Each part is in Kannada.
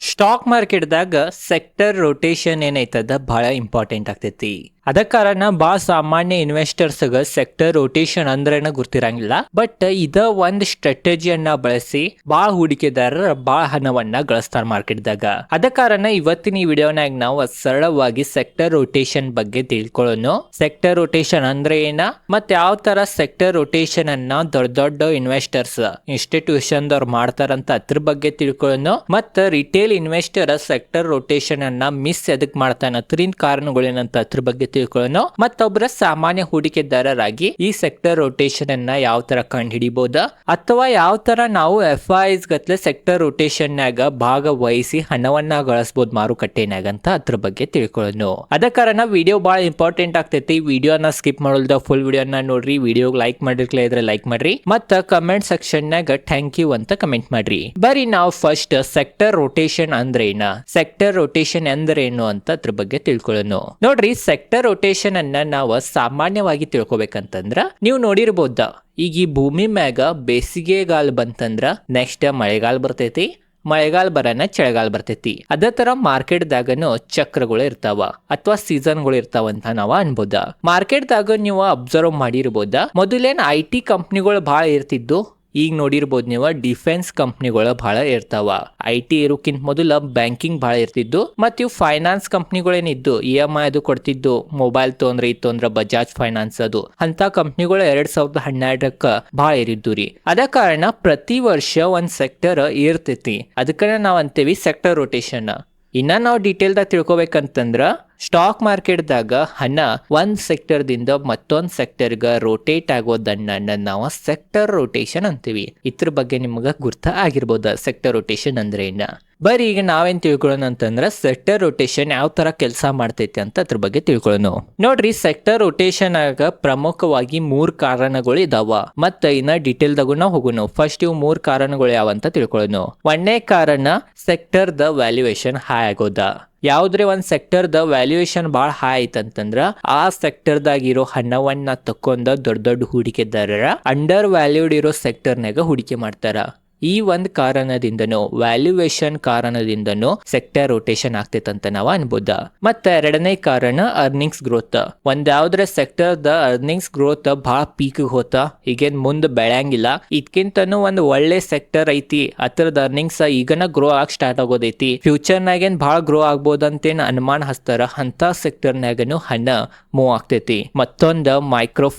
ಸ್ಟಾಕ್ ಮಾರ್ಕೆಟ್ದಾಗ ಸೆಕ್ಟರ್ ರೊಟೇಷನ್ ಏನೈತದ ಬಹಳ ಇಂಪಾರ್ಟೆಂಟ್ ಆಗ್ತೈತಿ. ಅದ ಕಾರಣ ಭಾಳ ಸಾಮಾನ್ಯ ಇನ್ವೆಸ್ಟರ್ಸ್ಗ ಸೆಕ್ಟರ್ ರೊಟೇಷನ್ ಅಂದ್ರೇನ ಗೊತ್ತಿರಂಗಿಲ್ಲ. ಬಟ್ ಇದ ಒಂದ್ ಸ್ಟ್ರಾಟಜಿಯನ್ನ ಬಳಸಿ ಭಾಳ ಹೂಡಿಕೆದಾರರ ಭಾಳ ಹಣವನ್ನ ಗಳಿಸ್ತಾರ ಮಾರ್ಕೆಟ್ದಾಗ. ಅದ ಕಾರಣ ಇವತ್ತಿನ ಈ ವಿಡಿಯೋನಾಗ ನಾವು ಸರಳವಾಗಿ ಸೆಕ್ಟರ್ ರೊಟೇಷನ್ ಬಗ್ಗೆ ತಿಳ್ಕೊಳ್ಳೋಣ. ಸೆಕ್ಟರ್ ರೊಟೇಷನ್ ಅಂದ್ರೆ ಏನ, ಮತ್ ಯಾವ ತರ ಸೆಕ್ಟರ್ ರೊಟೇಷನ್ ಅನ್ನ ದೊಡ್ಡ ದೊಡ್ಡ ಇನ್ವೆಸ್ಟರ್ಸ್ ಇನ್ಸ್ಟಿಟ್ಯೂಷನ್ ದವ್ರು ಮಾಡ್ತಾರಂತ ಅದ್ರ ಬಗ್ಗೆ ತಿಳ್ಕೊಳ್ಳೋಣ. ಮತ್ತ ರಿಟೇಲ್ ಇನ್ವೆಸ್ಟರ್ ಸೆಕ್ಟರ್ ರೊಟೇಷನ್ ಅನ್ನ ಮಿಸ್ ಎದಕ್ ಮಾಡ್ತಾನ, ಅದರಿಂದ ಕಾರಣಗಳೇನಂತ ಅದ್ರ ಬಗ್ಗೆ ತಿಳ್ಕೊಳ್ಳೋಣ. ಮತ್ತೊಬ್ಬರ ಸಾಮಾನ್ಯ ಹೂಡಿಕೆದಾರರಾಗಿ ಈ ಸೆಕ್ಟರ್ ರೊಟೇಷನ್ ಅನ್ನ ಯಾವ ತರ ಕಂಡು ಹಿಡಿಬಹುದ, ಅಥವಾ ಯಾವ ತರ ನಾವು FIIs ಗತ್ಲೆ ಸೆಕ್ಟರ್ ರೊಟೇಷನ್ ನಾಗ ಭಾಗವಹಿಸಿ ಹಣವನ್ನ ಗಳಿಸಬಹುದು ಮಾರುಕಟ್ಟೆನಾಗ ಅಂತ ಅದ್ರ ಬಗ್ಗೆ ತಿಳ್ಕೊಳ್ಳೋಣ. ಅದ ಕಾರಣ ವಿಡಿಯೋ ಬಹಳ ಇಂಪಾರ್ಟೆಂಟ್ ಆಗ್ತೈತಿ. ವಿಡಿಯೋನ ಸ್ಕಿಪ್ ಮಾಡೋಲ್ದ ಫುಲ್ ವಿಡಿಯೋನ ನೋಡ್ರಿ. ವಿಡಿಯೋ ಲೈಕ್ ಮಾಡಿರ್ಲಿಲ್ಲ ಇದ್ರೆ ಲೈಕ್ ಮಾಡ್ರಿ, ಮತ್ತ ಕಮೆಂಟ್ ಸೆಕ್ಷನ್ ನಾಗ ಥ್ಯಾಂಕ್ ಯು ಅಂತ ಕಮೆಂಟ್ ಮಾಡ್ರಿ. ಬರೀ ನಾವು ಫಸ್ಟ್ ಸೆಕ್ಟರ್ ರೊಟೇಷನ್ ಅಂದ್ರೇನ, ಸೆಕ್ಟರ್ ರೊಟೇಷನ್ ಅಂದ್ರೇನು ಅಂತ ಅದ್ರ ಬಗ್ಗೆ ತಿಳ್ಕೊಳ್ಳೋಣ. ನೋಡ್ರಿ, ಸೆಕ್ಟರ್ ರೊಟೇಷನ್ ಅನ್ನ ನಾವು ಸಾಮಾನ್ಯವಾಗಿ ತಿಳ್ಕೊಬೇಕಂತಂದ್ರ ನೀವು ನೋಡಿರ್ಬೋದ, ಈಗ ಈ ಭೂಮಿ ಮ್ಯಾಗ ಬೇಸಿಗೆಗಾಲ ಬಂತಂದ್ರ ನೆಕ್ಸ್ಟ್ ಮಳೆಗಾಲ ಬರ್ತೈತಿ, ಮಳೆಗಾಲ ಬರನ ಚಳಿಗಾಲ ಬರ್ತೈತಿ. ಅದೇ ತರ ಮಾರ್ಕೆಟ್ದಾಗನು ಚಕ್ರಗಳು ಇರ್ತಾವ ಅಥವಾ ಸೀಸನ್ಗಳು ಇರ್ತಾವ ಅಂತ ನಾವ ಅನ್ಬೋದ. ಮಾರ್ಕೆಟ್ದಾಗ ನೀವು ಅಬ್ಸರ್ವ್ ಮಾಡಿರ್ಬೋದ, ಮೊದಲೇನ್ IT ಕಂಪ್ನಿಗಳು ಬಹಳ ಇರ್ತಿದ್ದು, ಈಗ ನೋಡಿರ್ಬೋದು ನೀವು ಡಿಫೆನ್ಸ್ ಕಂಪ್ನಿಗಳು ಬಹಳ ಇರ್ತಾವ. IT ಇರೋಕ್ಕಿಂತ ಮೊದಲ ಬ್ಯಾಂಕಿಂಗ್ ಬಹಳ ಇರ್ತಿದ್ದು, ಮತ್ ಇವು ಫೈನಾನ್ಸ್ ಕಂಪ್ನಿಗಳೇನಿದ್ದು EMI ಅದು ಕೊಡ್ತಿದ್ದು. ಮೊಬೈಲ್ ತೊಂದ್ರೆ ಇತ್ತು ಅಂದ್ರ ಬಜಾಜ್ ಫೈನಾನ್ಸ್ ಅದು ಅಂತ ಕಂಪ್ನಿಗಳು 2012ಕ್ಕ ಬಹಳ ಇರಿದ್ದು ರೀ. ಅದ ಕಾರಣ ಪ್ರತಿ ವರ್ಷ ಒಂದ್ ಸೆಕ್ಟರ್ ಇರ್ತೈತಿ, ಅದಕ್ಕ ನಾವ್ ಅಂತೇವಿ ಸೆಕ್ಟರ್ ರೊಟೇಷನ್. ಇನ್ನ ನಾವು ಡೀಟೇಲ್ ದಾಗ ತಿಳ್ಕೊಬೇಕಂತಂದ್ರ ಸ್ಟಾಕ್ ಮಾರ್ಕೆಟ್ದಾಗ ಹಣ ಒಂದ್ ಸೆಕ್ಟರ್ ದಿಂದ ಮತ್ತೊಂದ್ ಸೆಕ್ಟರ್ಗ ರೋಟೇಟ್ ಆಗೋದನ್ನ ನಾವು ಸೆಕ್ಟರ್ ರೊಟೇಷನ್ ಅಂತೀವಿ. ಇದ್ರ ಬಗ್ಗೆ ನಿಮ್ಗ ಗುರ್ತ ಆಗಿರ್ಬೋದ ಸೆಕ್ಟರ್ ರೊಟೇಷನ್ ಅಂದ್ರೆ ಏನ. ಬರೀ ಈಗ ನಾವೇನ್ ತಿಳ್ಕೊಳ್ಳೋಣ ಅಂತಂದ್ರ ಸೆಕ್ಟರ್ ರೊಟೇಷನ್ ಯಾವ ತರ ಕೆಲಸ ಮಾಡ್ತೈತಿ ಅಂತ ಅದ್ರ ಬಗ್ಗೆ ತಿಳ್ಕೊಳ್ಳೋಣ. ನೋಡ್ರಿ, ಸೆಕ್ಟರ್ ರೊಟೇಷನ್ ಆಗ ಪ್ರಮುಖವಾಗಿ 3 ಕಾರಣಗಳು ಇದಾವ. ಮತ್ತ ಇನ್ನ ಡೀಟೇಲ್ ದಾಗು ನಾವು ಹೋಗೋಣ. ಫಸ್ಟ್ ಇವು 3 ಕಾರಣಗಳು ಯಾವಂತ ತಿಳ್ಕೊಳ್ಳೋಣ. ಒಂದನೇ ಕಾರಣ ಸೆಕ್ಟರ್ ದ ವ್ಯಾಲ್ಯೂಯೇಷನ್ ಹೈ ಆಗೋದ. ಯಾವ್ದ್ರೆ ಒಂದ್ ಸೆಕ್ಟರ್ ದ ವ್ಯಾಲ್ಯೂಯೇಷನ್ ಬಹಳ ಹೈ ಐತಂತಂದ್ರ ಆ ಸೆಕ್ಟರ್ ದಾಗ ಇರೋ ಹಣವನ್ನ ತಕೊಂಡ ದೊಡ್ಡ ದೊಡ್ಡ ಹೂಡಿಕೆದಾರರ ಅಂಡರ್ ವ್ಯಾಲ್ಯೂಡ್ ಇರೋ ಸೆಕ್ಟರ್ನಾಗ ಹೂಡಿಕೆ ಮಾಡ್ತಾರ. ಈ ಒಂದ್ ಕಾರಣದಿಂದನೂ ವ್ಯಾಲ್ಯೂಯೇಷನ್ ಕಾರಣದಿಂದನೂ ಸೆಕ್ಟರ್ ರೊಟೇಷನ್ ಆಗ್ತೈತಂತ ನಾವು ಅನ್ಬೋದ. ಮತ್ತ ಎರಡನೇ ಕಾರಣ ಅರ್ನಿಂಗ್ಸ್ ಗ್ರೋತ್. ಒಂದ್ ಯಾವ್ದ್ರ ಸೆಕ್ಟರ್ ದ ಅರ್ನಿಂಗ್ಸ್ ಗ್ರೋತ್ ಬಹಳ ಪೀಕ್ ಹೋತ, ಈಗೇನ್ ಮುಂದ್ ಬೆಳೆಯಂಗಿಲ್ಲ, ಇದಕ್ಕಿಂತನೂ ಒಂದ್ ಒಳ್ಳೆ ಸೆಕ್ಟರ್ ಐತಿ, ಅದ್ರದ ಅರ್ನಿಂಗ್ಸ್ ಈಗನ ಗ್ರೋ ಆಗಿ ಸ್ಟಾರ್ಟ್ ಆಗೋದೈತಿ, ಫ್ಯೂಚರ್ ನಾಗೇನ್ ಬಹಳ ಗ್ರೋ ಆಗ್ಬೋದಂತೇನ್ ಅನುಮಾನ ಹಚ್ತಾರ, ಅಂತ ಸೆಕ್ಟರ್ ನಾಗನು ಹಣ ಮೂವ್ ಆಗ್ತೈತಿ. ಮತ್ತೊಂದು ಮೈಕ್ರೋ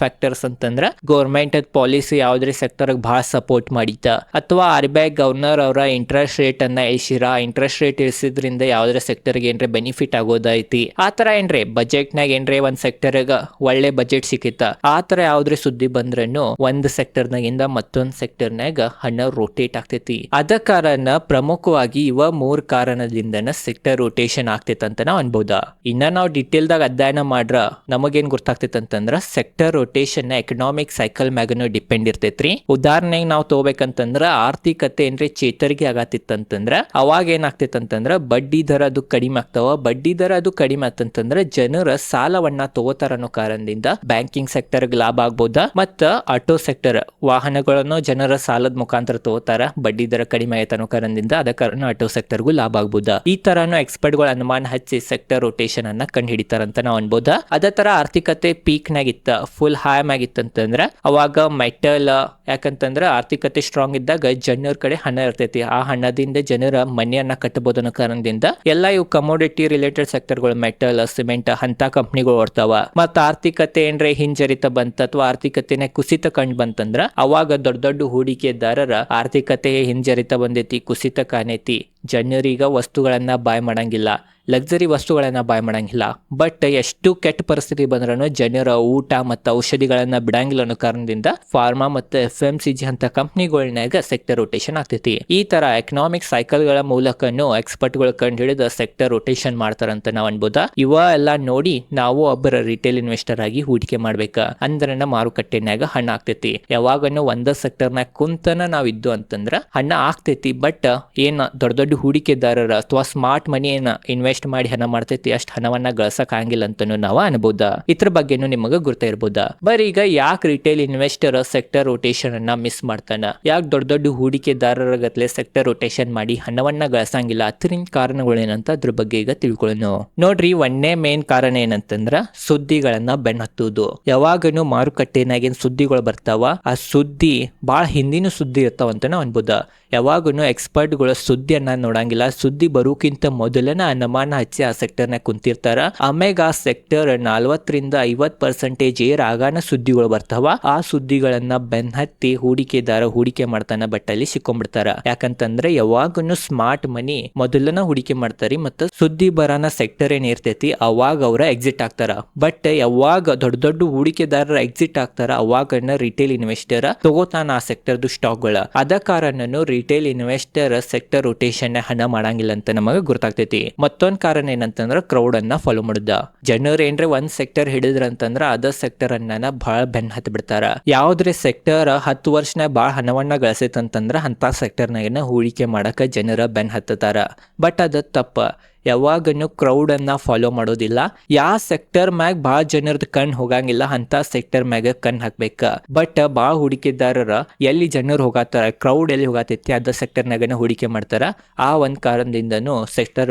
ಫ್ಯಾಕ್ಟರ್ಸ್ ಅಂತಂದ್ರ ಗೌರ್ಮೆಂಟ್ ಪಾಲಿಸಿ ಯಾವ್ದ್ರ ಸೆಕ್ಟರ್ ಬಹಳ ಸಪೋರ್ಟ್ ಮಾಡಿತ್ತ, ಅಥವಾ RBI ಗವರ್ನರ್ ಅವರ ಇಂಟ್ರೆಸ್ಟ್ ರೇಟ್ ಅನ್ನ ಇಳಿಸಿರ, ಇಂಟ್ರೆಸ್ಟ್ ರೇಟ್ ಇಳಿಸಿದ್ರಿಂದ ಯಾವ್ದ್ರ ಸೆಕ್ಟರ್ಗೆ ಏನ್ರೆ ಬೆನಿಫಿಟ್ ಆಗೋದೈತಿ, ಆತರ ಏನ್ರೆ ಬಜೆಟ್ ನಾಗ ಏನ್ರೆ ಒಂದ್ ಸೆಕ್ಟರ್ಗ ಒಳ್ಳೆ ಬಜೆಟ್ ಸಿಕ್ಕಿತ್ತ, ಆತರ ಯಾವ್ದ್ರ ಸುದ್ದಿ ಬಂದ್ರನು ಒಂದ್ ಸೆಕ್ಟರ್ ನಾಗಿಂದ ಮತ್ತೊಂದ್ ಸೆಕ್ಟರ್ ನಾಗ ಹಣ ರೋಟೇಟ್ ಆಗ್ತೈತಿ. ಅದ ಕಾರಣ ಪ್ರಮುಖವಾಗಿ ಇವ 3 ಕಾರಣದಿಂದನ ಸೆಕ್ಟರ್ ರೊಟೇಷನ್ ಆಗ್ತೈತಂತ ನಾವ್ ಅನ್ಬೋದ. ಇನ್ನ ನಾವು ಡೀಟೇಲ್ ದಾಗ ಅಧ್ಯಯನ ಮಾಡ್ರ ನಮಗೇನ್ ಗೊತ್ತಾಗ್ತೈತಂತಂದ್ರ ಸೆಕ್ಟರ್ ರೊಟೇಷನ್ ಎಕನಾಮಿಕ್ ಸೈಕಲ್ ಮ್ಯಾಗನು ಡಿಪೆಂಡ್ ಇರ್ತೈತ್ರಿ. ಉದಾಹರಣೆಗೆ ನಾವು ತಗೋಬೇಕಂತಂದ್ರ ಆರ್ಥಿಕತೆ ಏನ್ರಿ ಚೇತರಿಕೆ ಆಗತ್ತಿತ್ತಂತಂದ್ರ ಅವಾಗ ಏನಾಗ್ತಿತ್ತಂತಂದ್ರ ಬಡ್ಡಿ ದರ ಅದು ಕಡಿಮೆ ಆಗ್ತಾವ. ಬಡ್ಡಿ ದರ ಅದು ಕಡಿಮೆ ಆಗ್ತಂತಂದ್ರ ಜನರ ಸಾಲವನ್ನ ತಗೋತಾರ ಅನ್ನೋ ಕಾರಣದಿಂದ ಬ್ಯಾಂಕಿಂಗ್ ಸೆಕ್ಟರ್ ಲಾಭ ಆಗ್ಬೋದ. ಮತ್ತ ಆಟೋ ಸೆಕ್ಟರ್ ವಾಹನಗಳನ್ನು ಜನರ ಸಾಲದ ಮುಖಾಂತರ ತಗೋತಾರ, ಬಡ್ಡಿ ದರ ಕಡಿಮೆ ಆಯ್ತ ಅನ್ನೋ ಕಾರಣದಿಂದ, ಅದ ಕಾರಣ ಆಟೋ ಸೆಕ್ಟರ್ಗೂ ಲಾಭ ಆಗ್ಬೋದ. ಈ ತರಾನು ಎಕ್ಸ್ಪರ್ಟ್ ಗಳು ಅನುಮಾನ ಹಚ್ಚಿ ಸೆಕ್ಟರ್ ರೊಟೇಷನ್ ಅನ್ನ ಕಂಡು ಹಿಡಿತಾರಂತ ನಾವು ಅನ್ಬೋದ. ಅದೇ ತರ ಆರ್ಥಿಕತೆ ಪೀಕ್ ನಾಗಿತ್ತ, ಫುಲ್ ಹೈ ಆಗಿತ್ತಂತಂದ್ರ ಅವಾಗ ಮೆಟಲ್, ಯಾಕಂತಂದ್ರ ಆರ್ಥಿಕತೆ ಸ್ಟ್ರಾಂಗ್ ಇದ್ದಾಗ ಜನರ ಕಡೆ ಹಣ ಇರ್ತೈತಿ, ಆ ಹಣದಿಂದ ಜನರ ಮನೆಯನ್ನ ಕಟ್ಟಬಹುದು ಅನ್ನೋ ಕಾರಣದಿಂದ ಎಲ್ಲ ಇವು ಕಮೋಡಿಟಿ ರಿಲೇಟೆಡ್ ಸೆಕ್ಟರ್ಗಳು, ಮೆಟಲ್, ಸಿಮೆಂಟ್ ಅಂತ ಕಂಪ್ನಿಗಳು ಓಡ್ತಾವ. ಮತ್ತ ಆರ್ಥಿಕತೆ ಏನ್ರೆ ಹಿಂಜರಿತ ಬಂತ ಅಥವಾ ಆರ್ಥಿಕತೆನೆ ಕುಸಿತ ಕಂಡು ಬಂತಂದ್ರ ಅವಾಗ ದೊಡ್ಡ ದೊಡ್ಡ ಹೂಡಿಕೆದಾರರ ಆರ್ಥಿಕತೆ ಹಿಂಜರಿತ ಬಂದೈತಿ, ಕುಸಿತ ಕಾಣೈತಿ, ಜನರೀಗ ವಸ್ತುಗಳನ್ನ ಬಾಯ್ ಮಾಡಂಗಿಲ್ಲ, ಲಕ್ಸರಿ ವಸ್ತುಗಳನ್ನ ಬಾಯ್ ಮಾಡಂಗಿಲ್ಲ. ಬಟ್ ಎಷ್ಟು ಕೆಟ್ಟ ಪರಿಸ್ಥಿತಿ ಬಂದ್ರೂ ಜನರ ಊಟ ಮತ್ತು ಔಷಧಿಗಳನ್ನ ಬಿಡಂಗಿಲ್ಲ ಅನ್ನೋ ಕಾರಣದಿಂದ ಫಾರ್ಮಾ ಮತ್ತು FMCG ಅಂತ ಕಂಪ್ನಿಗಳನ್ನಾಗ ಸೆಕ್ಟರ್ ರೊಟೇಷನ್ ಆಗ್ತೈತಿ. ಈ ತರ ಎಕನಾಮಿಕ್ ಸೈಕಲ್ ಗಳ ಮೂಲಕನು ಎಕ್ಸ್ಪರ್ಟ್ ಗಳು ಕಂಡು ಹಿಡಿದ ಸೆಕ್ಟರ್ ರೊಟೇಷನ್ ಮಾಡ್ತಾರಂತ ನಾವ್ ಅನ್ಬೋದ. ಇವ ಎಲ್ಲ ನೋಡಿ ನಾವು ಒಬ್ಬರ ರಿಟೇಲ್ ಇನ್ವೆಸ್ಟರ್ ಆಗಿ ಹೂಡಿಕೆ ಮಾಡ್ಬೇಕ ಅಂದ್ರ ಮಾರುಕಟ್ಟೆನಾಗ ಹಣ ಆಗ್ತೈತಿ. ಯಾವಾಗನು ಒಂದ ಸೆಕ್ಟರ್ ನಾಗ ಕುಂತನ ನಾವ್ ಇದ್ದು ಅಂತಂದ್ರ ಹಣ ಆಗ್ತೈತಿ. ಬಟ್ ಏನ್ ದೊಡ್ಡ ದೊಡ್ಡ ಹೂಡಿಕೆದಾರರ ಅಥವಾ ಸ್ಮಾರ್ಟ್ ಮನಿ ಏನ ಇನ್ವೆಸ್ಟ್ ಇನ್ವೆಸ್ಟ್ ಮಾಡಿ ಹಣ ಮಾಡ್ತೈತಿ ಅಷ್ಟು ಹಣವನ್ನ ಗಳಿಸಕ್ ಆಗಿಲ್ಲ ಅಂತಾನು ನಾವು ಅನ್ಬೋದ. ಇದ್ರ ಬಗ್ಗೆನು ನಿಮಗೆ ಗೊತ್ತ ಇರ್ಬೋದ. ಬರೀ ಈಗ ಯಾಕೆ ರಿಟೇಲ್ ಇನ್ವೆಸ್ಟರ್ ಸೆಕ್ಟರ್ ರೊಟೇಷನ್ ಅನ್ನ ಮಿಸ್ ಮಾಡ್ತಾನ, ಯಾಕೆ ದೊಡ್ಡ ದೊಡ್ಡ ಹೂಡಿಕೆದಾರರ ಗತ್ಲೆ ಸೆಕ್ಟರ್ ರೊಟೇಷನ್ ಮಾಡಿ ಹಣವನ್ನ ಗಳಿಸಂಗಿಲ್ಲ, ಅದರಿಂದ ಕಾರಣಗಳೇನಂತ ಅದ್ರ ಬಗ್ಗೆ ಈಗ ತಿಳ್ಕೊಳ್ಳೋಣ. ನೋಡ್ರಿ, ಒಂದೇ ಮೇನ್ ಕಾರಣ ಏನಂತಂದ್ರ ಸುದ್ದಿಗಳನ್ನ ಬೆನ್ನತ್ತುವುದು. ಯಾವಾಗನು ಮಾರುಕಟ್ಟೆನಾಗಿನ ಸುದ್ದಿಗಳು ಬರ್ತಾವ, ಆ ಸುದ್ದಿ ಬಾಳ ಹಿಂದಿನ ಸುದ್ದಿ ಇರ್ತಾವಂತ ನಾವು ಅನ್ಬೋದ. ಯಾವಾಗನು ಎಕ್ಸ್ಪರ್ಟ್ಗಳ ಸುದ್ದಿಯನ್ನ ನೋಡಂಗಿಲ್ಲ, ಸುದ್ದಿ ಬರೋಕ್ಕಿಂತ ಮೊದಲನ ಅನುಮಾನ ಹಚ್ಚಿ ಆ ಸೆಕ್ಟರ್ನಾಗ ಕುಂತಿರ್ತಾರ. ಆಮ್ಯಾಗ ಆ ಸೆಕ್ಟರ್ 40-50% ಏರ್ ಆಗಾನ ಸುದ್ದಿಗಳು ಬರ್ತಾವ. ಆ ಸುದ್ದಿಗಳನ್ನ ಬೆನ್ನತ್ತಿ ಹೂಡಿಕೆದಾರ ಹೂಡಿಕೆ ಮಾಡ್ತಾನ, ಬಟ್ ಅಲ್ಲಿ ಸಿಕ್ಕೊಂಡ್ಬಿಡ್ತಾರ. ಯಾಕಂತಂದ್ರೆ ಯಾವಾಗನು ಸ್ಮಾರ್ಟ್ ಮನಿ ಮೊದಲನ ಹೂಡಿಕೆ ಮಾಡ್ತಾರಿ, ಮತ್ತು ಸುದ್ದಿ ಬರಾನ ಸೆಕ್ಟರ್ ಏನ್ ಇರ್ತೈತಿ ಅವಾಗ ಅವ್ರ ಎಕ್ಸಿಟ್ ಆಗ್ತಾರ. ಬಟ್ ಯಾವಾಗ ದೊಡ್ಡ ದೊಡ್ಡ ಹೂಡಿಕೆದಾರರ ಎಕ್ಸಿಟ್ ಆಗ್ತಾರ ಅವಾಗನ್ನ ರಿಟೇಲ್ ಇನ್ವೆಸ್ಟರ್ ತಗೋತಾನ ಆ ಸೆಕ್ಟರ್ದು ಸ್ಟಾಕ್ಗಳ. ಅದ ಕಾರಣನು ರಿಟೇಲ್ ಇನ್ವೆಸ್ಟರ್ ಸೆಕ್ಟರ್ ರೊಟೇಷನ್ ಹಣ ಮಾಡಂಗಿಲ್ಲ ಅಂತ ನಮಗೆ ಗೊತ್ತಾಗ್ತೈತಿ. ಮತ್ತೊಂದ್ ಕಾರಣ ಏನಂತಂದ್ರ ಕ್ರೌಡ್ ಅನ್ನ ಫಾಲೋ ಮಾಡುದ. ಜನರು ಏನ್ರೆ ಒಂದ್ ಸೆಕ್ಟರ್ ಹಿಡಿದ್ರ ಅಂತಂದ್ರ ಅದ ಸೆಕ್ಟರ್ ಅನ್ನ ಬಹಳ ಬೆನ್ನ ಹತ್ತಿ ಬಿಡ್ತಾರ. ಯಾವ್ದ್ರೆ ಸೆಕ್ಟರ್ 10 ವರ್ಷನ ಬಹಳ ಹಣವನ್ನ ಗಳಿಸೈತಂತಂದ್ರ ಅಂತ ಸೆಕ್ಟರ್ನಾಗ ಹೂಡಿಕೆ ಮಾಡಕ ಜನರ ಬೆನ್ನ ಹತ್ತತಾರ. ಬಟ್ ಅದ ತಪ್ಪ. ಯಾವಾಗನು ಕ್ರೌಡ್ ಅನ್ನ ಫಾಲೋ ಮಾಡೋದಿಲ್ಲ. ಯಾವ ಸೆಕ್ಟರ್ ಮ್ಯಾಗ ಭಾಳ ಜನರದ ಕಣ್ ಹೋಗಂಗಿಲ್ಲ ಅಂತ ಸೆಕ್ಟರ್ ಮ್ಯಾಗ ಕಣ್ ಹಾಕ್ಬೇಕ. ಬಟ್ ಭಾಳ ಹೂಡಿಕೆದಾರರ ಎಲ್ಲಿ ಜನರು ಹೋಗತ್ತಾರ, ಕ್ರೌಡ್ ಎಲ್ಲಿ ಹೋಗತೈತಿ ಅದ ಸೆಕ್ಟರ್ನಾಗನ ಹೂಡಿಕೆ ಮಾಡ್ತಾರ. ಆ ಒಂದ್ ಕಾರಣದಿಂದನು ಸೆಕ್ಟರ್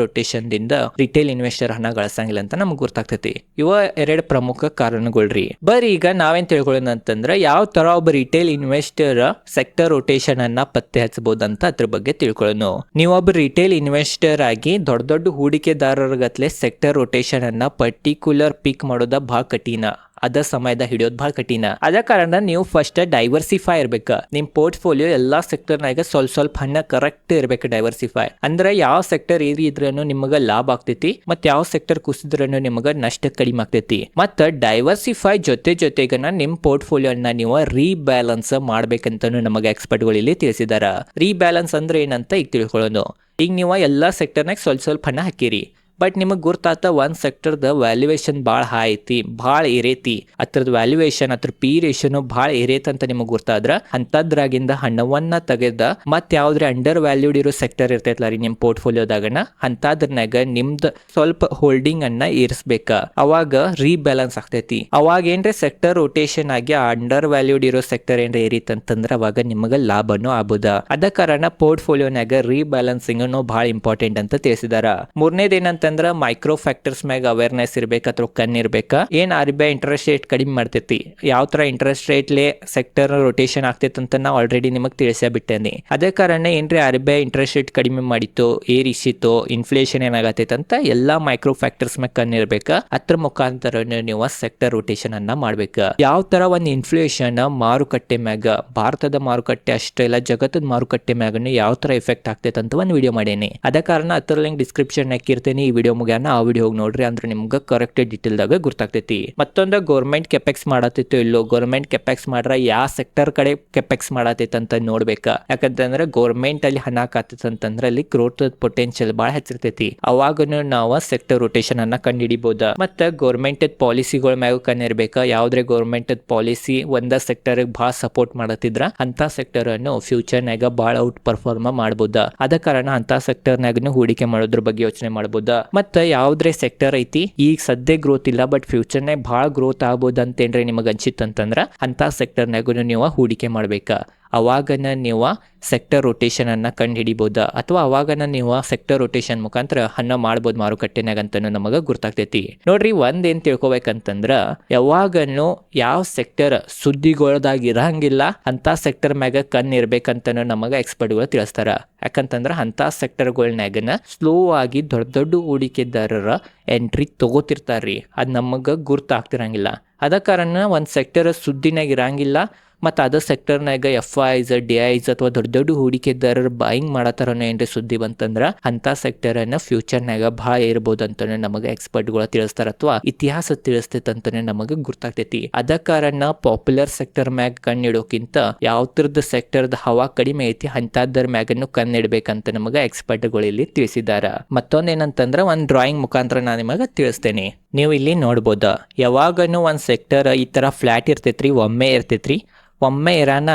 ರೊಟೇಷನ್ ದಿಂದ ರಿಟೇಲ್ ಇನ್ವೆಸ್ಟರ್ ಹಣ ಗಳಿಸಂಗಿಲ್ಲ ಅಂತ ನಮ್ಗೆ ಗೊತ್ತಾಗ್ತೈತಿ. ಇವ 2 ಪ್ರಮುಖ ಕಾರಣಗಳ್ರಿ. ಬರೀ ಈಗ ನಾವೇನ್ ತಿಳ್ಕೊಳ್ಳೋಣ ಅಂತಂದ್ರ ಯಾವ ತರ ಒಬ್ಬ ರಿಟೇಲ್ ಇನ್ವೆಸ್ಟರ್ ಸೆಕ್ಟರ್ ರೊಟೇಷನ್ ಅನ್ನ ಪತ್ತೆ ಹಚ್ಚಬಹುದಂತ ಅದ್ರ ಬಗ್ಗೆ ತಿಳ್ಕೊಳ್ಳೋಣ. ನೀವೊಬ್ಬ ರಿಟೇಲ್ ಇನ್ವೆಸ್ಟರ್ ಆಗಿ ದೊಡ್ಡ ದೊಡ್ಡ ಹೂಡಿಕೆದಾರರ ಗತ್ಲೆ ಸೆಕ್ಟರ್ ರೊಟೇಷನ್ ಅನ್ನ ಪರ್ಟಿಕ್ಯುಲರ್ ಪಿಕ್ ಮಾಡೋದ ಬಹಳ ಕಠಿಣ. ಅದ ಸಮಯದ ಹಿಡಿಯೋದು ಬಹಳ ಕಠಿಣ. ಅದ ಕಾರಣ ನೀವು ಫಸ್ಟ್ ಡೈವರ್ಸಿಫೈ ಇರ್ಬೇಕ. ನಿಮ್ ಪೋರ್ಟ್ಫೋಲಿಯೋ ಎಲ್ಲಾ ಸೆಕ್ಟರ್ನಾಗ ಸ್ವಲ್ಪ ಹಣ ಕರೆಕ್ಟ್ ಇರ್ಬೇಕು. ಡೈವರ್ಸಿಫೈ ಅಂದ್ರೆ ಯಾವ ಸೆಕ್ಟರ್ ಇದ್ರೂ ನಿಮಗ ಲಾಭ ಆಗ್ತೈತಿ, ಮತ್ ಯಾವ ಸೆಕ್ಟರ್ ಕುಸಿದ್ರೂ ನಿಮಗ ನಷ್ಟ ಕಡಿಮೆ ಆಗ್ತೈತಿ. ಮತ್ತ ಡೈವರ್ಸಿಫೈ ಜೊತೆಗನ ನಿಮ್ ಪೋರ್ಟ್ಫೋಲಿಯೋನ ನೀವು ರೀಬ್ಯಾಲೆನ್ಸ್ ಮಾಡ್ಬೇಕಂತನೂ ನಮಗೆ ಎಕ್ಸ್ಪರ್ಟ್ಗಳು ಇಲ್ಲಿ ತಿಳಿಸಿದಾರ. ರೀಬ್ಯಾಲೆನ್ಸ್ ಅಂದ್ರೆ ಏನಂತ ಈಗ ತಿಳ್ಕೊಳ್ಳೋಣ. ಈಗ ನೀವು ಎಲ್ಲಾ ಸೆಕ್ಟರ್ನಾಗ ಸ್ವಲ್ಪ ಹಣ ಹಾಕಿರಿ, ಬಟ್ ನಿಮಗೆ ಗುರ್ತಾತ ಒಂದು ಸೆಕ್ಟರ್ದ ವ್ಯಾಲ್ಯೂಯೇಷನ್ ಭಾಳ ಹೈ ಐತಿ, ಭಾಳ ಏರೈತಿ, ಅದ್ರದ್ದು ವ್ಯಾಲ್ಯೂಯೇಷನ್ ಅದ್ರ ಪಿ ರೇಷನು ಭಾಳ ಏರೈತೆ ಅಂತ ನಿಮಗೆ ಗುರ್ತಾದ್ರ ಅಂಥದ್ರಾಗಿಂದ ಹಣವನ್ನ ತೆಗೆದ ಮತ್ತೆ ಯಾವ್ದ್ರೆ ಅಂಡರ್ ವ್ಯಾಲ್ಯೂಡ್ ಇರೋ ಸೆಕ್ಟರ್ ಇರ್ತೈತಲ್ಲ ರೀ ನಿಮ್ಮ ಪೋರ್ಟ್ಫೋಲಿಯೋದಾಗನ ಅಂಥದ್ರನಾಗ ನಿಮ್ದು ಸ್ವಲ್ಪ ಹೋಲ್ಡಿಂಗ್ ಅನ್ನ ಏರಿಸ್ಬೇಕ. ಅವಾಗ ರೀಬ್ಯಾಲೆನ್ಸ್ ಆಗ್ತೈತಿ. ಅವಾಗ ಏನ್ರೆ ಸೆಕ್ಟರ್ ರೊಟೇಷನ್ ಆಗಿ ಅಂಡರ್ ವ್ಯಾಲ್ಯೂಡ್ ಇರೋ ಸೆಕ್ಟರ್ ಏನ್ರೆ ಏರಿತಂತಂದ್ರ ಅವಾಗ ನಿಮಗೆ ಲಾಭನೂ ಆಗುದ. ಅದ ಕಾರಣ ಪೋರ್ಟ್ಫೋಲಿಯೋನಾಗ ರೀಬ್ಯಾಲೆನ್ಸಿಂಗ್ ಭಾಳ ಇಂಪಾರ್ಟೆಂಟ್ ಅಂತ ತಿಳಿಸಿದಾರ. ಮೂರನೇದೇನಂತ ಮೈಕ್ರೋ ಫ್ಯಾಕ್ಟರ್ಸ್ ಮ್ಯಾಗ ಅವೇರ್ನೆಸ್ ಇರ್ಬೇಕು ಅಥವಾ ಕಣ್ಣಿರ್ಬೇಕ. ಏನ್ RBI ಇಂಟ್ರೆಸ್ಟ್ ರೇಟ್ ಕಡಿಮೆ ಮಾಡ್ತೈತಿ, ಯಾವ ತರ ಇಂಟ್ರೆಸ್ಟ್ ರೇಟ್ಲೆ ಸೆಕ್ಟರ್ ರೊಟೇಷನ್ ಆಗ್ತೈತಿ ಅಂತ ನಾವು ಆಲ್ರೆಡಿ ನಿಮಗೆ ತಿಳಿಸೇ ಬಿಟ್ಟೇನಿ. ಅದೇ ಕಾರಣ ಏನ್ರಿ RBI ಇಂಟ್ರೆಸ್ಟ್ ರೇಟ್ ಕಡಿಮೆ ಮಾಡಿತ್ತು, ಏರಿಸಿತ್ತು, ಇನ್ಫ್ಲೇಷನ್ ಏನಾಗತೈತಿ ಅಂತ ಎಲ್ಲಾ ಮೈಕ್ರೋ ಫ್ಯಾಕ್ಟರ್ಸ್ ಮ್ಯಾಗ ಕಣ್ಣಿರ್ಬೇಕ. ಅದ್ರ ಮುಖಾಂತರ ನೀವು ಸೆಕ್ಟರ್ ರೊಟೇಷನ್ ಅನ್ನ ಮಾಡ್ಬೇಕ. ಯಾವ ತರ ಒಂದು ಇನ್ಫ್ಲೇಷನ್ ಮಾರುಕಟ್ಟೆ ಮ್ಯಾಗ, ಭಾರತದ ಮಾರುಕಟ್ಟೆ ಅಷ್ಟೇ ಇಲ್ಲ ಜಗತ್ತದ ಮಾರುಕಟ್ಟೆ ಮ್ಯಾಗನು ಯಾವ ತರ ಎಫೆಕ್ಟ್ ಆಗ್ತೈತೆ ಅಂತ ಒಂದು ವಿಡಿಯೋ ಮಾಡೇನಿ. ಅದ ಕಾರಣ ಅದರ ಲಿಂಕ್ ಡಿಸ್ಕ್ರಿಪ್ಷನ್ ಹಾಕಿರ್ತೇನೆ. ಈ ವಿಡಿಯೋ ಮುಗ್ಯಾನ ಆ ವಿಡಿಯೋ ಹೋಗಿ ನೋಡ್ರಿ, ಅಂದ್ರೆ ನಿಮ್ಗೆ ಕರೆಕ್ಟ್ ಡೀಟೇಲ್ದಾಗ ಗೊತ್ತಾಗ್ತೈತಿ. ಮತ್ತೊಂದು ಗೌರ್ಮೆಂಟ್ ಕೆಪೆಕ್ಸ್ ಮಾಡತ್ತಿತ್ತು ಇಲ್ಲೋ, ಗೌರ್ಮೆಂಟ್ ಕೆಪೆಕ್ಸ್ ಮಾಡ್ರ ಯಾವ ಸೆಕ್ಟರ್ ಕಡೆ ಕೆಪೆಕ್ಸ್ ಮಾಡತೈತೆ ಅಂತ ನೋಡ್ಬೇಕ. ಯಾಕಂತಂದ್ರೆ ಗೌರ್ಮೆಂಟ್ ಅಲ್ಲಿ ಹಣ ಹಾಕತ್ತಂತಂದ್ರೆ ಅಲ್ಲಿ ಗ್ರೋತ್ ಪೊಟೆನ್ಶಿಯಲ್ ಬಹಳ ಹೆಚ್ಚಿರ್ತೈತಿ. ಅವಾಗನು ನಾವು ಸೆಕ್ಟರ್ ರೊಟೇಷನ್ ಅನ್ನ ಕಂಡುಹಿಡಿಬಹುದ. ಮತ್ತೆ ಗೌರ್ಮೆಂಟ್ ಪಾಲಿಸಿಗಳ ಮ್ಯಾಗ ಕಣ್ಣಿರ್ಬೇಕ. ಯಾವ್ದ್ರೆ ಗೌರ್ಮೆಂಟ್ ಪಾಲಿಸಿ ಒಂದ ಸೆಕ್ಟರ್ ಬಹಳ ಸಪೋರ್ಟ್ ಮಾಡತ್ತಿದ್ರ ಅಂತ ಸೆಕ್ಟರ್ ಅನ್ನು ಫ್ಯೂಚರ್ ನಾಗ ಬಹಳ ಔಟ್ ಪರ್ಫಾರ್ಮ್ ಮಾಡಬಹುದ. ಅದ ಕಾರಣ ಅಂತ ಸೆಕ್ಟರ್ ನಾಗನು ಹೂಡಿಕೆ ಮಾಡೋದ್ರ ಬಗ್ಗೆ ಯೋಚನೆ ಮಾಡಬಹುದ. ಮತ್ತ ಯಾವ್ದ್ರೆ ಸೆಕ್ಟರ್ ಐತಿ ಈಗ ಸದ್ಯ ಗ್ರೋತ್ ಇಲ್ಲ ಬಟ್ ಫ್ಯೂಚರ್ ನಾಗ ಬಹಳ ಗ್ರೋತ್ ಆಗ್ಬೋದು ಅಂತೇನ್ರಿ ನಿಮಗ ಅನ್ಸಿತ್ತಂತಂದ್ರ ಅಂತ ಸೆಕ್ಟರ್ ನಾಗೂ ನೀವು ಹೂಡಿಕೆ ಮಾಡ್ಬೇಕ. ಅವಾಗನ ನೀವು ಸೆಕ್ಟರ್ ರೊಟೇಷನ್ ಅನ್ನ ಕಂಡು ಹಿಡಿಬಹುದ, ಅಥವಾ ಅವಾಗನ ನೀವು ಸೆಕ್ಟರ್ ರೊಟೇಷನ್ ಮುಖಾಂತರ ಹಣ ಮಾಡ್ಬೋದು ಮಾರುಕಟ್ಟೆನಾಗ ಅಂತಾನು ನಮಗ ಗುರ್ತಾಗ್ತೈತಿ. ನೋಡ್ರಿ, ಒಂದೇನ್ ತಿಳ್ಕೊಬೇಕಂತಂದ್ರ ಯಾವಾಗನು ಯಾವ ಸೆಕ್ಟರ್ ಸುದ್ದಿಗೊಳದಾಗ ಇರಂಗಿಲ್ಲ ಅಂತ ಸೆಕ್ಟರ್ ಮ್ಯಾಗ ಕಣ್ಣಿರ್ಬೇಕಂತನೂ ನಮಗ ಎಕ್ಸ್ಪರ್ಟ್ಗಳು ತಿಳಿಸ್ತಾರ. ಯಾಕಂತಂದ್ರ ಅಂತ ಸೆಕ್ಟರ್ಗಳ್ನಾಗನ ಸ್ಲೋ ಆಗಿ ದೊಡ್ಡ ಹೂಡಿಕೆದಾರರ ಎಂಟ್ರಿ ತಗೋತಿರ್ತಾರ್ರಿ, ಅದ್ ನಮಗ ಗುರ್ತಾಗ್ತಿರಂಗಿಲ್ಲ. ಅದ ಕಾರಣ ಒಂದ್ ಸೆಕ್ಟರ್ ಸುದ್ದಿನಾಗ ಇರಂಗಿಲ್ಲ ಮತ್ತು ಅದ ಸೆಕ್ಟರ್ನಾಗ FIs DIs ಅಥವಾ ದೊಡ್ಡ ಹೂಡಿಕೆದಾರರು ಬಾಯಿಂಗ್ ಮಾಡತ್ತಾರನೋ ಏನ್ರಿ ಸುದ್ದಿ ಬಂತಂದ್ರ ಅಂತ ಸೆಕ್ಟರ್ ಅನ್ನ ಫ್ಯೂಚರ್ನಾಗ ಭಾಳ ಇರ್ಬೋದು ಅಂತಾನೆ ನಮಗೆ ಎಕ್ಸ್ಪರ್ಟ್ಗಳು ತಿಳಿಸ್ತಾರ, ಅಥವಾ ಇತಿಹಾಸ ತಿಳಿಸ್ತೈತೆ ಅಂತಾನೆ ನಮಗೆ ಗುರ್ತಾಗ್ತೈತಿ. ಅದ ಕಾರಣ ಪಾಪ್ಯುಲರ್ ಸೆಕ್ಟರ್ ಮ್ಯಾಗ ಕಣ್ಣಿಡೋಕ್ಕಿಂತ ಯಾವ್ದ್ರದ್ದು ಸೆಕ್ಟರ್ದ ಹವಾ ಕಡಿಮೆ ಐತಿ ಅಂತದ್ರ ಮ್ಯಾಗನ್ನು ಕಣ್ಣಿಡ್ಬೇಕಂತ ನಮಗೆ ಎಕ್ಸ್ಪರ್ಟ್ಗಳು ಇಲ್ಲಿ ತಿಳಿಸಿದಾರ. ಮತ್ತೊಂದೇನಂತಂದ್ರ ಒಂದ್ ಡ್ರಾಯಿಂಗ್ ಮುಖಾಂತರ ನಾನು ನಿಮಗೆ ತಿಳಿಸ್ತೇನೆ. ನೀವು ಇಲ್ಲಿ ನೋಡ್ಬೋದ, ಯಾವಾಗನು ಒಂದ್ ಸೆಕ್ಟರ್ ಈ ತರ ಫ್ಲಾಟ್ ಇರ್ತೈತ್ರಿ, ಒಮ್ಮೆ ಇರ್ತೈತ್ರಿ, ಒಮ್ಮೆ ಇರಾನ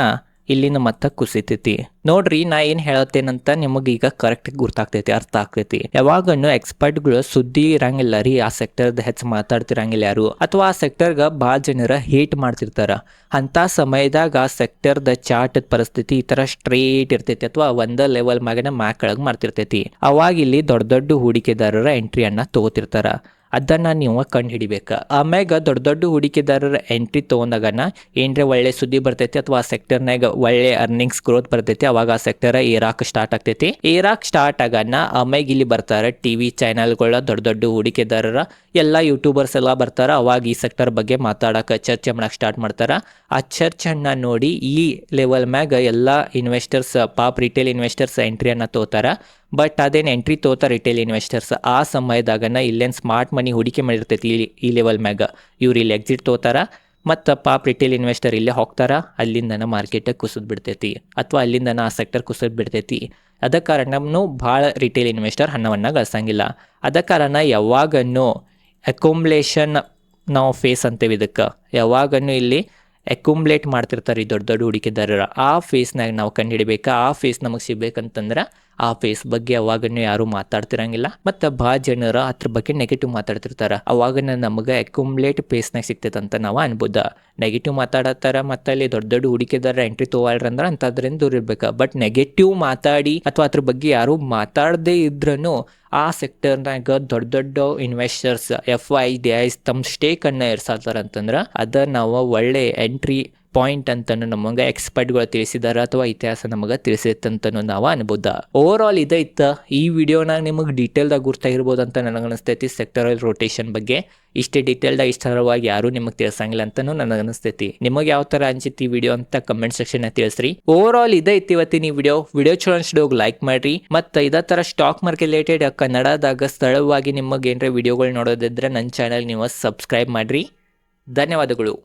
ಇಲ್ಲಿನ ಮತ್ತ ಕುಸಿತೈತಿ. ನೋಡ್ರಿ ನಾ ಏನ್ ಹೇಳತ್ತೇನಂತ ನಿಮಗೆ ಈಗ ಕರೆಕ್ಟ್ ಗುರ್ತಾಗ್ತೈತಿ, ಅರ್ಥ ಆಗ್ತೈತಿ. ಯಾವಾಗನ್ನು ಎಕ್ಸ್ಪರ್ಟ್ಗಳು ಸುದ್ದಿ ಇರಂಗಿಲ್ಲ ರೀ, ಆ ಸೆಕ್ಟರ್ದ ಹೆಚ್ಚು ಮಾತಾಡ್ತಿರಂಗಿಲ್ಲ ಯಾರು, ಅಥವಾ ಆ ಸೆಕ್ಟರ್ಗ ಭಾಳ ಜನರ ಹೇಟ್ ಮಾಡ್ತಿರ್ತಾರ. ಅಂತ ಸಮಯದಾಗ ಆ ಸೆಕ್ಟರ್ದ ಚಾರ್ಟ್ ಪರಿಸ್ಥಿತಿ ಈ ತರ ಸ್ಟ್ರೇಟ್ ಇರ್ತೈತಿ, ಅಥವಾ ಒಂದ ಲೆವೆಲ್ ಮ್ಯಾಗನ ಮ್ಯಾಕ್ ಮಾಡ್ತಿರ್ತೈತಿ. ಅವಾಗ ಇಲ್ಲಿ ದೊಡ್ಡ ದೊಡ್ಡ ಹೂಡಿಕೆದಾರರ ಎಂಟ್ರಿಯನ್ನ ತಗೋತಿರ್ತಾರ. ಅದನ್ನ ನೀವು ಕಂಡು ಹಿಡಿಬೇಕ. ಆಮ್ಯಾಗ ದೊಡ್ಡ ದೊಡ್ಡ ಹೂಡಿಕೆದಾರರ ಎಂಟ್ರಿ ತೊಗೊಂಡಾಗನ ಏನ್ರೆ ಒಳ್ಳೆ ಸುದ್ದಿ ಬರ್ತೈತಿ, ಅಥವಾ ಆ ಸೆಕ್ಟರ್ನಾಗ ಒಳ್ಳೆ ಅರ್ನಿಂಗ್ಸ್ ಗ್ರೋತ್ ಬರ್ತೈತಿ. ಅವಾಗ ಆ ಸೆಕ್ಟರ್ ಏರಾಕ್ ಸ್ಟಾರ್ಟ್ ಆಗ್ತೈತಿ. ಏರಾಕ್ ಸ್ಟಾರ್ಟ್ ಆಗನ ಆಮ್ಯಾಗ ಇಲ್ಲಿ ಬರ್ತಾರ ಟಿವಿ ಚಾನೆಲ್ಗಳ ದೊಡ್ಡ ದೊಡ್ಡ ಹೂಡಿಕೆದಾರರ, ಎಲ್ಲ ಯೂಟ್ಯೂಬರ್ಸ್ ಎಲ್ಲ ಬರ್ತಾರ. ಅವಾಗ ಈ ಸೆಕ್ಟರ್ ಬಗ್ಗೆ ಮಾತಾಡಕ ಚರ್ಚೆ ಮಾಡಕ್ ಸ್ಟಾರ್ಟ್ ಮಾಡ್ತಾರ. ಆ ಚರ್ಚನ್ನ ನೋಡಿ ಈ ಲೆವೆಲ್ ಮ್ಯಾಗ ಎಲ್ಲ ಇನ್ವೆಸ್ಟರ್ಸ್, ಪಾಪ್ ರಿಟೇಲ್ ಇನ್ವೆಸ್ಟರ್ಸ್ ಎಂಟ್ರಿಯನ್ನ ತೋತಾರ. ಬಟ್ ಅದೇನು ಎಂಟ್ರಿ ತೋತ ರಿಟೇಲ್ ಇನ್ವೆಸ್ಟರ್ಸ್ ಆ ಸಮಯದಾಗನ ಇಲ್ಲೇನು ಸ್ಮಾರ್ಟ್ ಮನಿ ಹೂಡಿಕೆ ಮಾಡಿರ್ತೈತಿ ಈ ಲೆವೆಲ್ ಮ್ಯಾಗ, ಇವ್ರು ಇಲ್ಲಿ ಎಕ್ಸಿಟ್ ತೋತಾರ. ಮತ್ತು ಪಾಪ್ ರಿಟೇಲ್ ಇನ್ವೆಸ್ಟರ್ ಇಲ್ಲೇ ಹೋಗ್ತಾರ. ಅಲ್ಲಿಂದನ ಮಾರ್ಕೆಟ್ ಕುಸಿದ್ ಬಿಡ್ತೈತಿ, ಅಥವಾ ಅಲ್ಲಿಂದನ ಆ ಸೆಕ್ಟರ್ ಕುಸಿದ್ ಬಿಡ್ತೈತಿ. ಅದ ಕಾರಣನು ಭಾಳ ರಿಟೇಲ್ ಇನ್ವೆಸ್ಟರ್ ಹಣವನ್ನು ಗಳಿಸಂಗಿಲ್ಲ. ಅದ ಕಾರಣ ಯಾವಾಗನ್ನು ಅಕ್ಯುಮುಲೇಷನ್ ನಾವು ಫೇಸ್ ಅಂತೇವೆ ಇದಕ್ಕೆ. ಯಾವಾಗನ್ನು ಇಲ್ಲಿ ಅಕ್ಯುಮುಲೇಟ್ ಮಾಡ್ತಿರ್ತಾರೆ ಈ ದೊಡ್ಡ ದೊಡ್ಡ ಹೂಡಿಕೆದಾರರ. ಆ ಫೇಸ್ನಾಗ ನಾವು ಕಂಡುಹಿಡಿಬೇಕಾ. ಆ ಫೇಸ್ ನಮಗೆ ಸಿಗ್ಬೇಕಂತಂದ್ರೆ ಆ ಫೇಸ್ ಬಗ್ಗೆ ಅವಾಗನ್ನು ಯಾರು ಮಾತಾಡ್ತಿರಂಗಿಲ್ಲ, ಮತ್ತು ಭಾಳ ಜನರು ಅದ್ರ ಬಗ್ಗೆ ನೆಗೆಟಿವ್ ಮಾತಾಡ್ತಿರ್ತಾರೆ. ಅವಾಗ ನಮಗೆ ಅಕ್ಯುಮುಲೇಟ್ ಫೇಸ್ನಾಗ ಸಿಗ್ತೈತಂತ ನಾವು ಅನ್ಬೋದ. ನೆಗೆಟಿವ್ ಮಾತಾಡತ್ತಾರ ಮತ್ತು ಅಲ್ಲಿ ದೊಡ್ಡ ದೊಡ್ಡ ಹೂಡಿಕೆದಾರ ಎಂಟ್ರಿ ತೊಗೊಳ್ರಿ ಅಂದ್ರೆ ಅಂಥದ್ರಿಂದ ದೂರ ಇರ್ಬೇಕು. ಬಟ್ ನೆಗೆಟಿವ್ ಮಾತಾಡಿ ಅಥವಾ ಅದ್ರ ಬಗ್ಗೆ ಯಾರು ಮಾತಾಡದೇ ಇದ್ರೂ ಆ ಸೆಕ್ಟರ್ನಾಗ ದೊಡ್ಡ ದೊಡ್ಡ ಇನ್ವೆಸ್ಟರ್ಸ್ FIDIs ತಮ್ಮ ಸ್ಟೇಕನ್ನು ಇರ್ಸಾತಾರ ಅಂತಂದ್ರೆ ಅದ ನಾವು ಒಳ್ಳೆ ಎಂಟ್ರಿ ಪಾಯಿಂಟ್ ಅಂತನೂ ನಮಗೆ ಎಕ್ಸ್ಪರ್ಟ್ಗಳು ತಿಳಿಸಿದಾರ, ಅಥವಾ ಇತಿಹಾಸ ನಮಗೆ ತಿಳಿಸೈತಂತನೂ ನಾವು ಅನ್ಬೋದ. ಓವರ್ ಆಲ್ ಇದೈತ ಈ ವಿಡಿಯೋನಾಗ ನಿಮಗೆ ಡೀಟೇಲ್ದಾಗ ಗುರ್ತಾಗಿರ್ಬೋದು ಅಂತ ನನಗೆ ಅನಿಸ್ತೈತಿ. ಸೆಕ್ಟರಲ್ ರೊಟೇಷನ್ ಬಗ್ಗೆ ಇಷ್ಟೇ ಡೀಟೇಲ್ದಾಗ ಇಷ್ಟರವಾಗಿ ಯಾರು ನಿಮಗೆ ತಿಳಿಸಂಗಿಲ್ಲ ಅಂತನೂ ನನಗೆ ಅನಿಸ್ತೈತಿ. ನಿಮಗೆ ಯಾವ ಥರ ಅನ್ಸಿತ್ತು ಈ ವಿಡಿಯೋ ಅಂತ ಕಮೆಂಟ್ ಸೆಕ್ಷನ್ ತಿಳಿಸ್ರಿ. ಓವರ್ ಆಲ್ ಇದೈತಿ ಇವತ್ತಿನ ಈ ವಿಡಿಯೋ ಚಲೋ ಅನ್ಸಿದೋಗಿ ಲೈಕ್ ಮಾಡ್ರಿ. ಮತ್ತು ಇದೇ ಥರ ಸ್ಟಾಕ್ ಮಾರ್ಕೆಟ್ ರಿಲೇಟೆಡ್ ಕನ್ನಡದಾಗ ಸ್ಥಳವಾಗಿ ನಿಮಗೆ ಏನರ ವಿಡಿಯೋಗಳು ನೋಡೋದಿದ್ರೆ ನನ್ನ ಚಾನಲ್ ನೀವು ಸಬ್ಸ್ಕ್ರೈಬ್ ಮಾಡ್ರಿ. ಧನ್ಯವಾದಗಳು.